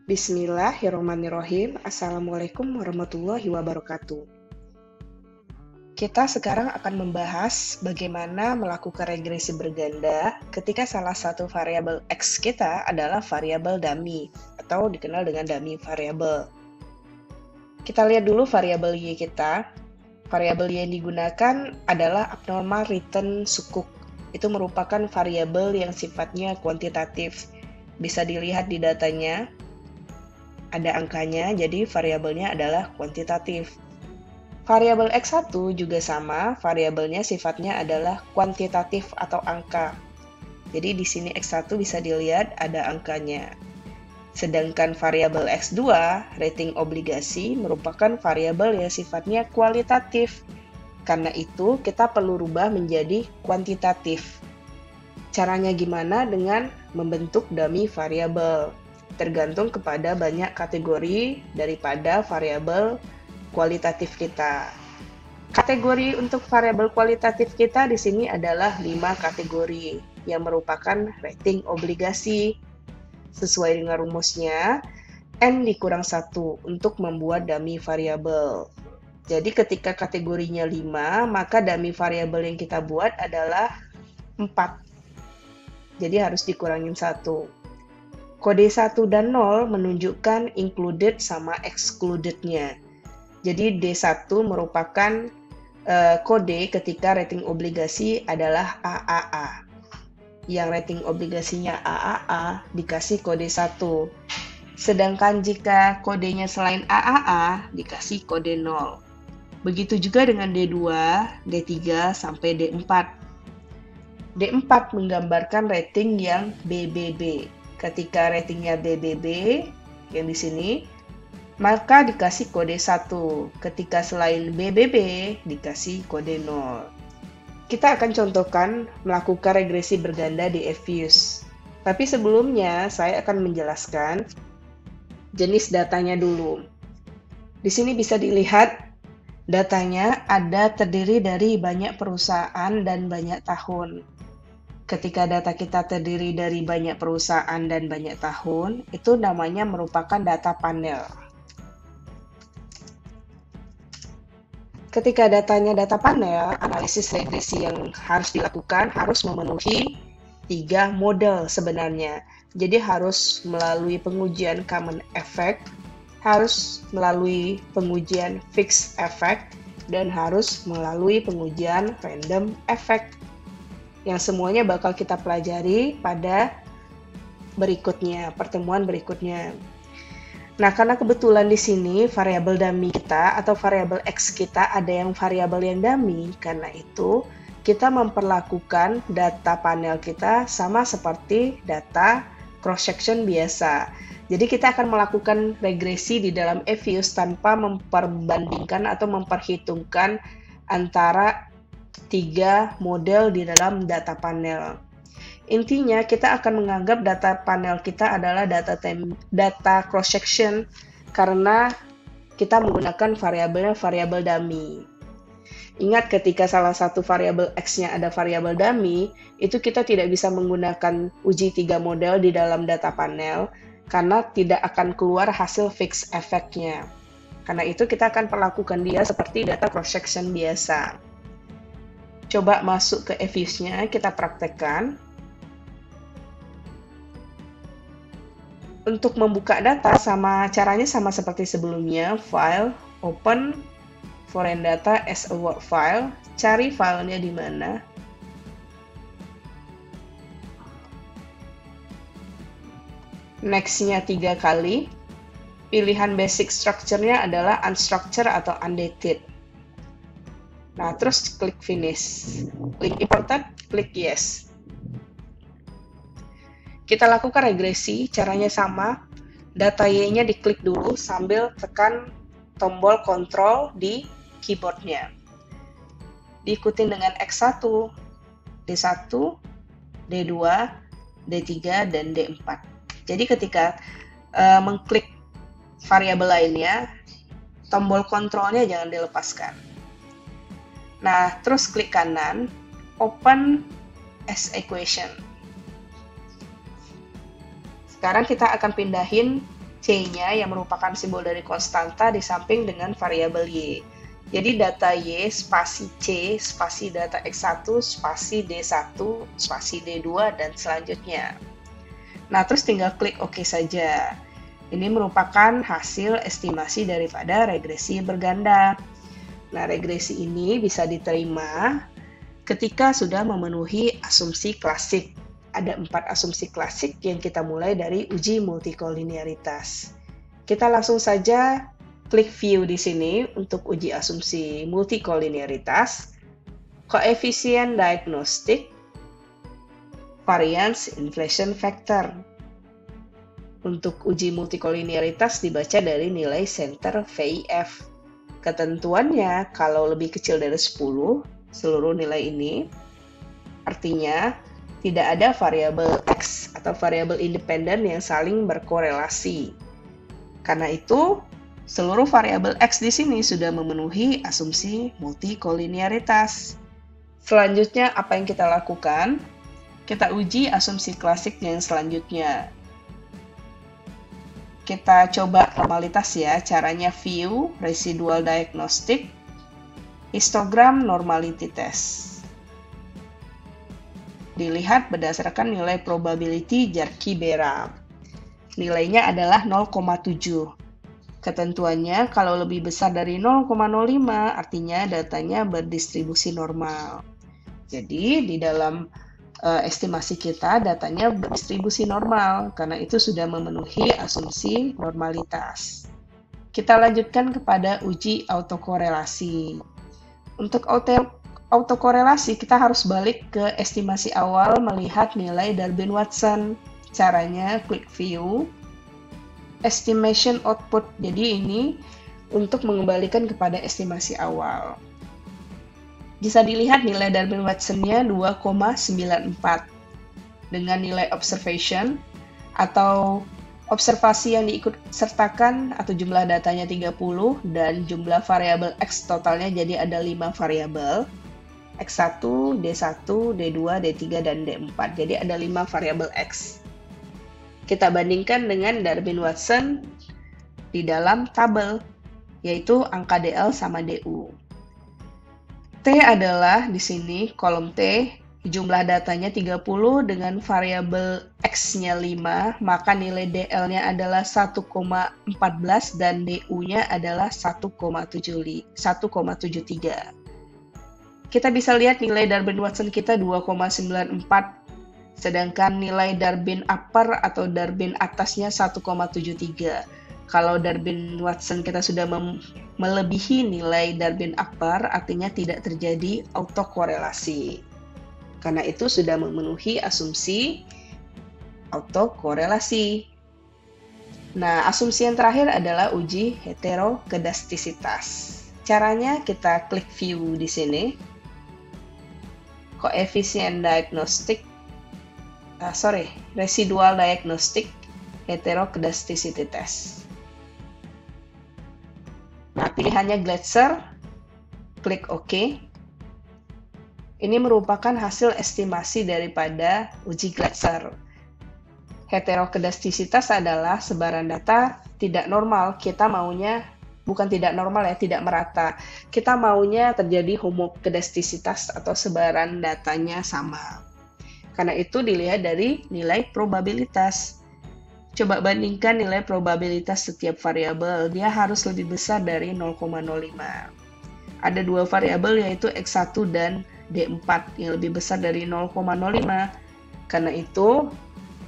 Bismillahirrahmanirrahim. Assalamualaikum warahmatullahi wabarakatuh. Kita sekarang akan membahas bagaimana melakukan regresi berganda ketika salah satu variabel X kita adalah variabel dummy atau dikenal dengan dummy variable. Kita lihat dulu variabel Y kita. Variabel Y yang digunakan adalah abnormal return sukuk. Itu merupakan variabel yang sifatnya kuantitatif. Bisa dilihat di datanya. Ada angkanya, jadi variabelnya adalah kuantitatif. Variabel X1 juga sama, variabelnya sifatnya adalah kuantitatif atau angka. Jadi di sini X1 bisa dilihat ada angkanya. Sedangkan variabel X2, rating obligasi, merupakan variabel yang sifatnya kualitatif. Karena itu, kita perlu rubah menjadi kuantitatif. Caranya gimana? Dengan membentuk dummy variabel. Tergantung kepada banyak kategori daripada variabel kualitatif kita. Kategori untuk variabel kualitatif kita di sini adalah 5 kategori yang merupakan rating obligasi. Sesuai dengan rumusnya, N dikurang 1 untuk membuat dummy variabel. Jadi ketika kategorinya 5, maka dummy variabel yang kita buat adalah 4. Jadi harus dikurangin 1. Kode 1 dan 0 menunjukkan included sama excluded-nya. Jadi D1 merupakan kode ketika rating obligasi adalah AAA. Yang rating obligasinya AAA dikasih kode 1. Sedangkan jika kodenya selain AAA dikasih kode 0. Begitu juga dengan D2, D3, sampai D4. D4 menggambarkan rating yang BBB. Ketika ratingnya BBB, yang di sini, maka dikasih kode 1. Ketika selain BBB, dikasih kode 0. Kita akan contohkan melakukan regresi berganda di Fuse. Tapi sebelumnya, saya akan menjelaskan jenis datanya dulu. Di sini bisa dilihat, datanya ada terdiri dari banyak perusahaan dan banyak tahun. Ketika data kita terdiri dari banyak perusahaan dan banyak tahun, itu namanya merupakan data panel. Ketika datanya data panel, analisis regresi yang harus dilakukan harus memenuhi 3 model sebenarnya. Jadi harus melalui pengujian common effect, harus melalui pengujian fixed effect, dan harus melalui pengujian random effect. Yang semuanya bakal kita pelajari pada pertemuan berikutnya. Nah, karena kebetulan di sini variabel dummy kita atau variabel X kita ada yang variabel yang dummy, karena itu kita memperlakukan data panel kita sama seperti data cross-section biasa. Jadi kita akan melakukan regresi di dalam Fuse tanpa memperbandingkan atau memperhitungkan antara 3 model di dalam data panel. Intinya kita akan menganggap data panel kita adalah data cross-section karena kita menggunakan variabel dummy. Ingat ketika salah satu variabel X-nya ada variabel dummy, itu kita tidak bisa menggunakan uji 3 model di dalam data panel karena tidak akan keluar hasil fixed effect-nya. Karena itu kita akan perlakukan dia seperti data cross-section biasa. Coba masuk ke Fuse-nya, kita praktekkan. Untuk membuka data caranya sama seperti sebelumnya, file, open, foreign data as a Word file, cari filenya di mana. Next-nya 3 kali. Pilihan basic structure-nya adalah unstructured atau undated. Nah, terus klik finish. Klik imported, klik yes. Kita lakukan regresi, caranya sama. Data Y-nya diklik dulu sambil tekan tombol kontrol di keyboardnya. Diikutin dengan X1, D1, D2, D3, dan D4. Jadi ketika mengklik variabel lainnya, tombol kontrolnya jangan dilepaskan. Nah, terus klik kanan, open as equation. Sekarang kita akan pindahin C-nya yang merupakan simbol dari konstanta di samping dengan variabel Y. Jadi data Y, spasi C, spasi data X1, spasi D1, spasi D2, dan selanjutnya. Nah, terus tinggal klik OK saja. Ini merupakan hasil estimasi daripada regresi berganda. Nah, regresi ini bisa diterima ketika sudah memenuhi asumsi klasik. Ada 4 asumsi klasik yang kita mulai dari uji multikolinearitas. Kita langsung saja klik view di sini untuk uji asumsi multikolinearitas, koefisien diagnostik, variance inflation factor. Untuk uji multikolinearitas dibaca dari nilai center VIF. Ketentuannya kalau lebih kecil dari 10, seluruh nilai ini, artinya tidak ada variabel X atau variabel independen yang saling berkorelasi. Karena itu, seluruh variabel X di sini sudah memenuhi asumsi multikolinearitas. Selanjutnya, apa yang kita lakukan? Kita uji asumsi klasik yang selanjutnya. Kita coba normalitas ya, caranya view, residual diagnostic, histogram normality test. Dilihat berdasarkan nilai probability Jarky-Bera. Nilainya adalah 0,7. Ketentuannya kalau lebih besar dari 0,05 artinya datanya berdistribusi normal. Jadi di dalam estimasi kita datanya berdistribusi normal karena itu sudah memenuhi asumsi normalitas. Kita lanjutkan kepada uji autokorelasi. Untuk autokorelasi kita harus balik ke estimasi awal melihat nilai Darwin-Watson. Caranya klik view, estimation output. Jadi ini untuk mengembalikan kepada estimasi awal. Bisa dilihat nilai Darwin-Watson-nya 2,94 dengan nilai observation atau observasi yang diikut sertakan atau jumlah datanya 30 dan jumlah variabel X totalnya jadi ada 5 variabel. X1, D1, D2, D3, dan D4. Jadi ada 5 variabel X. Kita bandingkan dengan Darwin-Watson di dalam tabel, yaitu angka DL sama DU. T adalah di sini kolom T, jumlah datanya 30 dengan variabel X-nya 5, maka nilai DL-nya adalah 1,14 dan DU-nya adalah 1,73. Kita bisa lihat nilai Darwin-Watson kita 2,94, sedangkan nilai Darwin upper atau Darwin atasnya 1,73. Kalau Darwin-Watson kita sudah melebihi nilai Darwin upper, artinya tidak terjadi autokorelasi. Karena itu sudah memenuhi asumsi autokorelasi. Nah, asumsi yang terakhir adalah uji heterokedastisitas. Caranya kita klik view di sini. Koefisien diagnostik, residual diagnostik heterokedasticity test. Nah, pilihannya Glatzer, klik OK. Ini merupakan hasil estimasi daripada uji Glatzer. Heterokedastisitas adalah sebaran data tidak normal. Kita maunya, bukan tidak normal ya, tidak merata. Kita maunya terjadi homokedastisitas atau sebaran datanya sama. Karena itu dilihat dari nilai probabilitas. Coba bandingkan nilai probabilitas setiap variabel, dia harus lebih besar dari 0,05. Ada 2 variabel yaitu X1 dan D4 yang lebih besar dari 0,05. Karena itu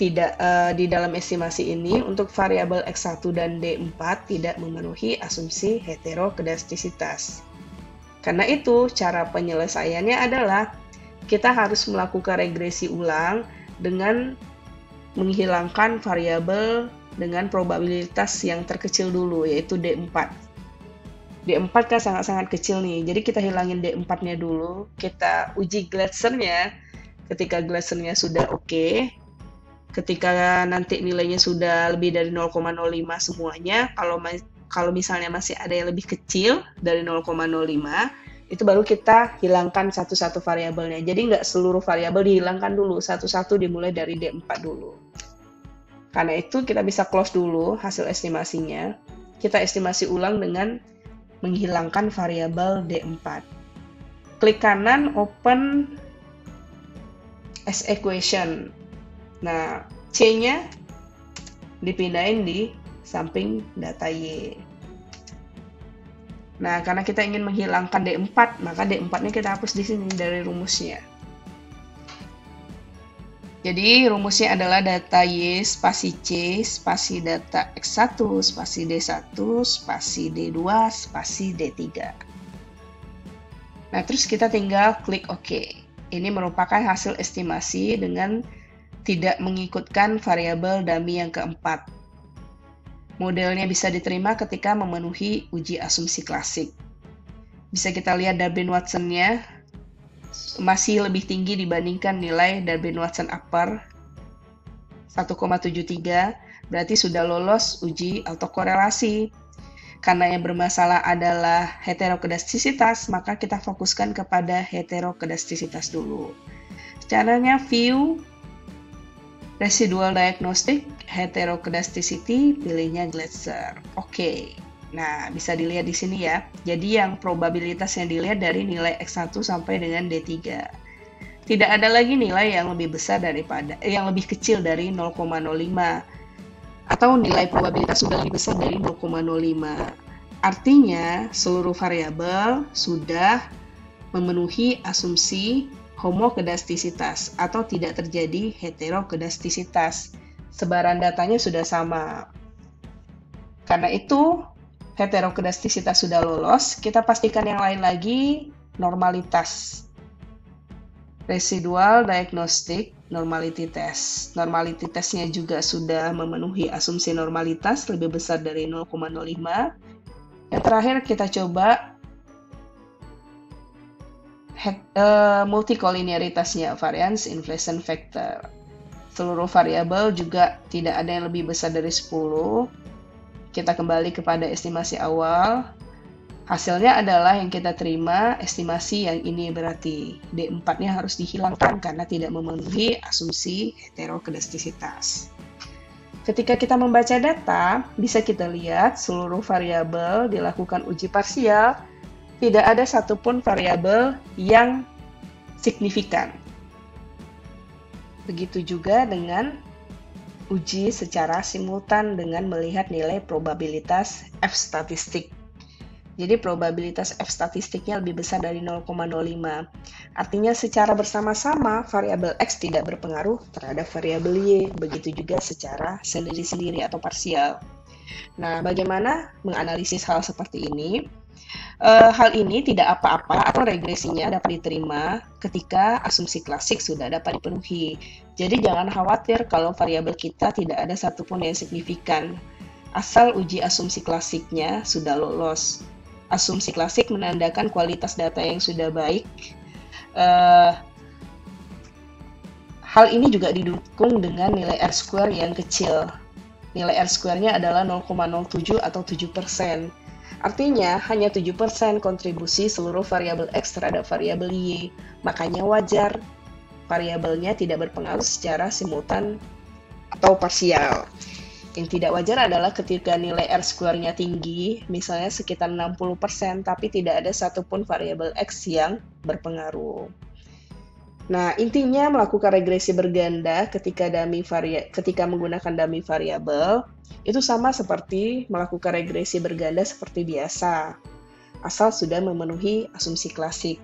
tidak di dalam estimasi ini untuk variabel X1 dan D4 tidak memenuhi asumsi heterokedastisitas. Karena itu cara penyelesaiannya adalah kita harus melakukan regresi ulang dengan menghilangkan variabel dengan probabilitas yang terkecil dulu, yaitu D4. D4 kan sangat-sangat kecil nih, jadi kita hilangin D4-nya dulu, kita uji Glatzer-nya. Ketika Glatzer-nya sudah oke, ketika nanti nilainya sudah lebih dari 0,05 semuanya, kalau misalnya masih ada yang lebih kecil dari 0,05, itu baru kita hilangkan satu-satu variabelnya. Jadi nggak seluruh variabel dihilangkan dulu, satu-satu dimulai dari D4 dulu. Karena itu kita bisa close dulu hasil estimasinya. Kita estimasi ulang dengan menghilangkan variabel D4. Klik kanan, open as equation. Nah, C-nya dipindahin di samping data Y. Nah, karena kita ingin menghilangkan D4, maka D4-nya kita hapus di sini dari rumusnya. Jadi rumusnya adalah data Y spasi C spasi data X1 spasi D1 spasi D2 spasi D3. Nah, terus kita tinggal klik OK. Ini merupakan hasil estimasi dengan tidak mengikutkan variabel dummy yang keempat. Modelnya bisa diterima ketika memenuhi uji asumsi klasik. Bisa kita lihat Darwin-Watson-nya masih lebih tinggi dibandingkan nilai Darwin-Watson upper 1,73, berarti sudah lolos uji autokorelasi. Karena yang bermasalah adalah heterokedastisitas, maka kita fokuskan kepada heterokedastisitas dulu. Caranya view, residual diagnostic, heterokedasticity, pilihnya Glatzer. Oke. Nah, bisa dilihat di sini ya. Jadi yang probabilitas yang dilihat dari nilai X1 sampai dengan D3. Tidak ada lagi nilai yang lebih besar daripada yang lebih kecil dari 0,05 atau nilai probabilitas sudah lebih besar dari 0,05. Artinya, seluruh variabel sudah memenuhi asumsi homokedastisitas atau tidak terjadi heterokedastisitas. Sebaran datanya sudah sama. Karena itu, heterokedastisitas sudah lolos, kita pastikan yang lain lagi normalitas. Residual diagnostic normality test. Normality testnya juga sudah memenuhi asumsi normalitas lebih besar dari 0,05. Yang terakhir kita coba multicollinearitasnya, variance inflation factor. Seluruh variabel juga tidak ada yang lebih besar dari 10. Kita kembali kepada estimasi awal. Hasilnya adalah yang kita terima, estimasi yang ini berarti D4-nya harus dihilangkan karena tidak memenuhi asumsi heterokedastisitas. Ketika kita membaca data, bisa kita lihat seluruh variabel dilakukan uji parsial, tidak ada satupun variabel yang signifikan. Begitu juga dengan uji secara simultan dengan melihat nilai probabilitas F statistik. Jadi probabilitas F statistiknya lebih besar dari 0,05. Artinya secara bersama-sama variabel X tidak berpengaruh terhadap variabel Y, begitu juga secara sendiri-sendiri atau parsial. Nah, bagaimana menganalisis hal seperti ini? Hal ini tidak apa-apa atau regresinya dapat diterima ketika asumsi klasik sudah dapat dipenuhi. Jadi jangan khawatir kalau variabel kita tidak ada satupun yang signifikan. Asal uji asumsi klasiknya sudah lolos. Asumsi klasik menandakan kualitas data yang sudah baik. Hal ini juga didukung dengan nilai R-square yang kecil. Nilai R-square-nya adalah 0,07 atau 7%. Artinya, hanya 7% kontribusi seluruh variabel X terhadap variabel Y. Makanya wajar variabelnya tidak berpengaruh secara simultan atau parsial. Yang tidak wajar adalah ketika nilai R-square-nya tinggi, misalnya sekitar 60%, tapi tidak ada satupun variabel X yang berpengaruh. Nah, intinya melakukan regresi berganda ketika menggunakan dummy variabel itu sama seperti melakukan regresi berganda seperti biasa, asal sudah memenuhi asumsi klasik.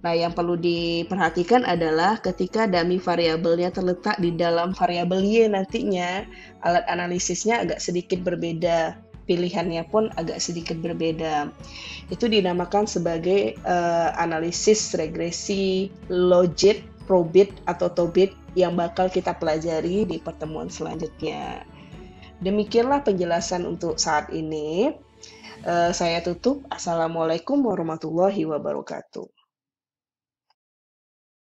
Nah, yang perlu diperhatikan adalah ketika dummy variabelnya terletak di dalam variabel Y nantinya, alat analisisnya agak sedikit berbeda, pilihannya pun agak sedikit berbeda. Itu dinamakan sebagai analisis regresi logit, probit, atau tobit yang bakal kita pelajari di pertemuan selanjutnya. Demikianlah penjelasan untuk saat ini. Saya tutup. Assalamualaikum warahmatullahi wabarakatuh.